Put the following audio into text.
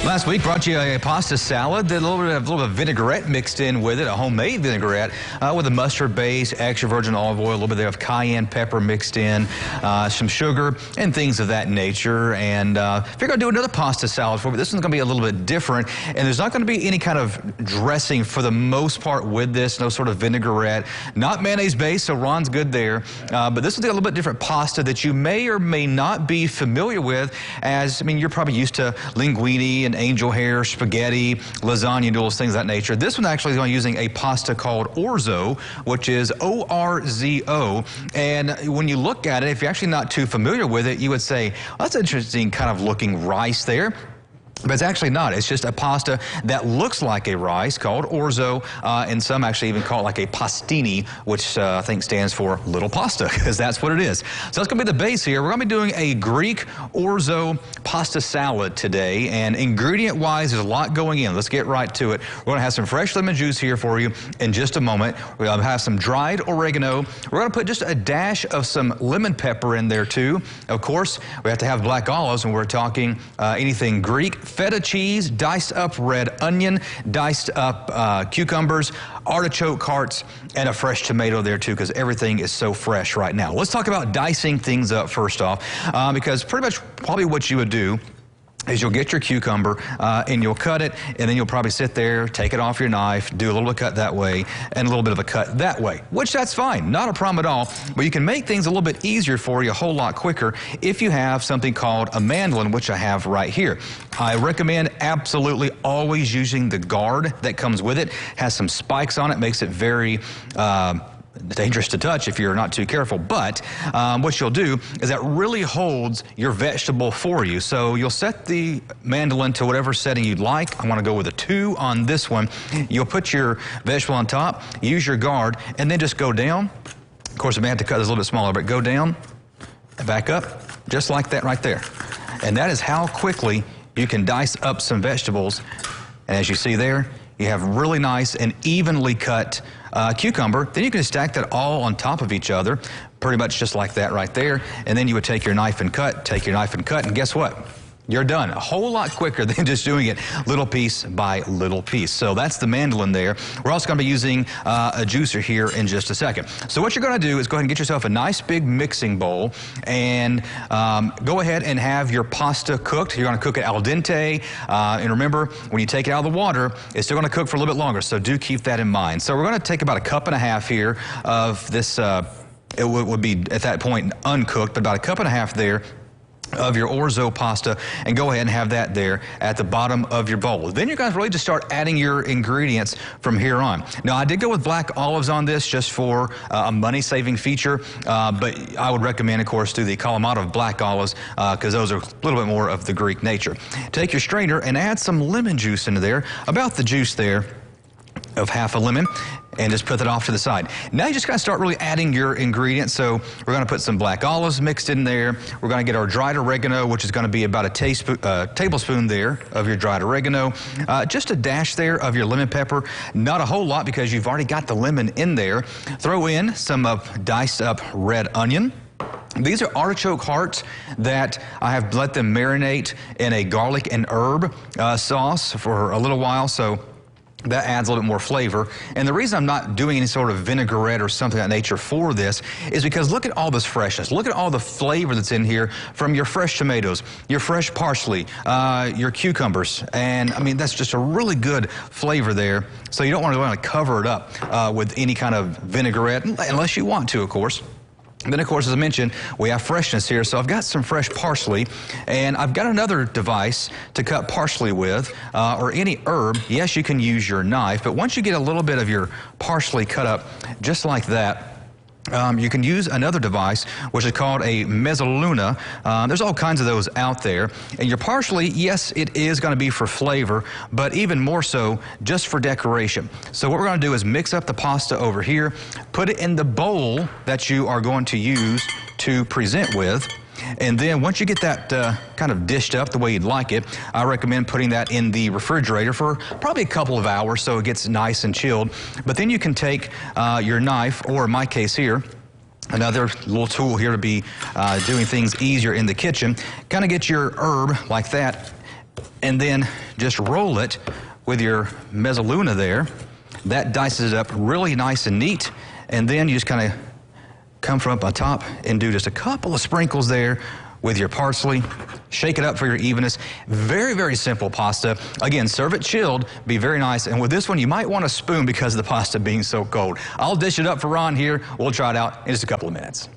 Last week brought you a pasta salad, a little bit of vinaigrette mixed in with it, a homemade vinaigrette with a mustard base, extra virgin olive oil, a little bit there of cayenne pepper mixed in, some sugar and things of that nature. And figure I'd do another pasta salad for you. This one's going to be a little bit different, and there's not going to be any kind of dressing for the most part with this, no sort of vinaigrette, not mayonnaise based, so Ron's good there. But this is a little bit different pasta that you may or may not be familiar with, as, I mean, you're probably used to linguine and angel hair, spaghetti, lasagna noodles, things of that nature. This one actually is using a pasta called Orzo, which is O-R-Z-O. And when you look at it, if you're actually not too familiar with it, you would say, well, that's interesting kind of looking rice there. But it's actually not. It's just a pasta that looks like a rice called Orzo, and some actually even call it like a pastini, which I think stands for little pasta, because that's what it is. So that's going to be the base here. We're going to be doing a Greek Orzo pasta salad today, and ingredient-wise, there's a lot going in. Let's get right to it. We're going to have some fresh lemon juice here for you in just a moment. We're going to have some dried oregano. We're going to put just a dash of some lemon pepper in there, too. Of course, we have to have black olives when we're talking anything Greek. Feta cheese, diced up red onion, diced up cucumbers, artichoke hearts, and a fresh tomato there too, because everything is so fresh right now. Let's talk about dicing things up first off, because pretty much probably what you would do is you'll get your cucumber and you'll cut it, and then you'll probably sit there, take it off your knife, do a little cut that way and a little bit of a cut that way, which that's fine, not a problem at all. But you can make things a little bit easier for you, a whole lot quicker, if you have something called a mandolin, which I have right here. I recommend absolutely always using the guard that comes with it. Has some spikes on it, makes it very dangerous to touch if you're not too careful, but what you'll do is that really holds your vegetable for you. So you'll set the mandolin to whatever setting you'd like. I want to go with a 2 on this one. You'll put your vegetable on top, use your guard, and then just go down. Of course, I may have to cut this a little bit smaller, but go down, back up, just like that right there. And that is how quickly you can dice up some vegetables. And as you see there, you have really nice and evenly cut cucumber. Then you can stack that all on top of each other, pretty much just like that right there. And then you would take your knife and cut, and guess what? You're done. A whole lot quicker than just doing it little piece by little piece. So that's the mandolin there. We're also going to be using a juicer here in just a second. So what you're going to do is go ahead and get yourself a nice big mixing bowl and go ahead and have your pasta cooked. You're going to cook it al dente. And remember, when you take it out of the water, it's still going to cook for a little bit longer. So do keep that in mind. So we're going to take about 1.5 cups here of this, it would be at that point uncooked, but about 1.5 cups there of your Orzo pasta, and go ahead and have that there at the bottom of your bowl. Then you're going to really just start adding your ingredients from here on. Now, I did go with black olives on this just for a money-saving feature, but I would recommend, of course, do the Kalamata of black olives because those are a little bit more of the Greek nature. Take your strainer and add some lemon juice into there, about the juice there of half a lemon, and just put that off to the side. Now you just gotta start really adding your ingredients. So we're gonna put some black olives mixed in there. We're gonna get our dried oregano, which is gonna be about a tablespoon there of your dried oregano. Just a dash there of your lemon pepper. Not a whole lot because you've already got the lemon in there. Throw in some diced up red onion. These are artichoke hearts that I have let them marinate in a garlic and herb sauce for a little while. So that adds a little bit more flavor. And the reason I'm not doing any sort of vinaigrette or something of that nature for this is because look at all this freshness. Look at all the flavor that's in here from your fresh tomatoes, your fresh parsley, your cucumbers. And I mean, that's just a really good flavor there. So you don't want to cover it up with any kind of vinaigrette, unless you want to, of course. Then, of course, as I mentioned, we have freshness here. So I've got some fresh parsley, and I've got another device to cut parsley with, or any herb. Yes, you can use your knife, but once you get a little bit of your parsley cut up just like that, you can use another device, which is called a mezzaluna. There's all kinds of those out there. And your parsley, yes, it is going to be for flavor, but even more so just for decoration. So what we're going to do is mix up the pasta over here, put it in the bowl that you are going to use to present with. And then once you get that kind of dished up the way you'd like it, I recommend putting that in the refrigerator for probably a couple of hours so it gets nice and chilled. But then you can take your knife, or in my case here, another little tool here to be doing things easier in the kitchen, kind of get your herb like that, and then just roll it with your mezzaluna there. That dices it up really nice and neat. And then you just kind of come from up on top and do just a couple of sprinkles there with your parsley. Shake it up for your evenness. Very, very simple pasta. Again, serve it chilled, be very nice. And with this one, you might want a spoon because of the pasta being so cold. I'll dish it up for Ron here. We'll try it out in just a couple of minutes.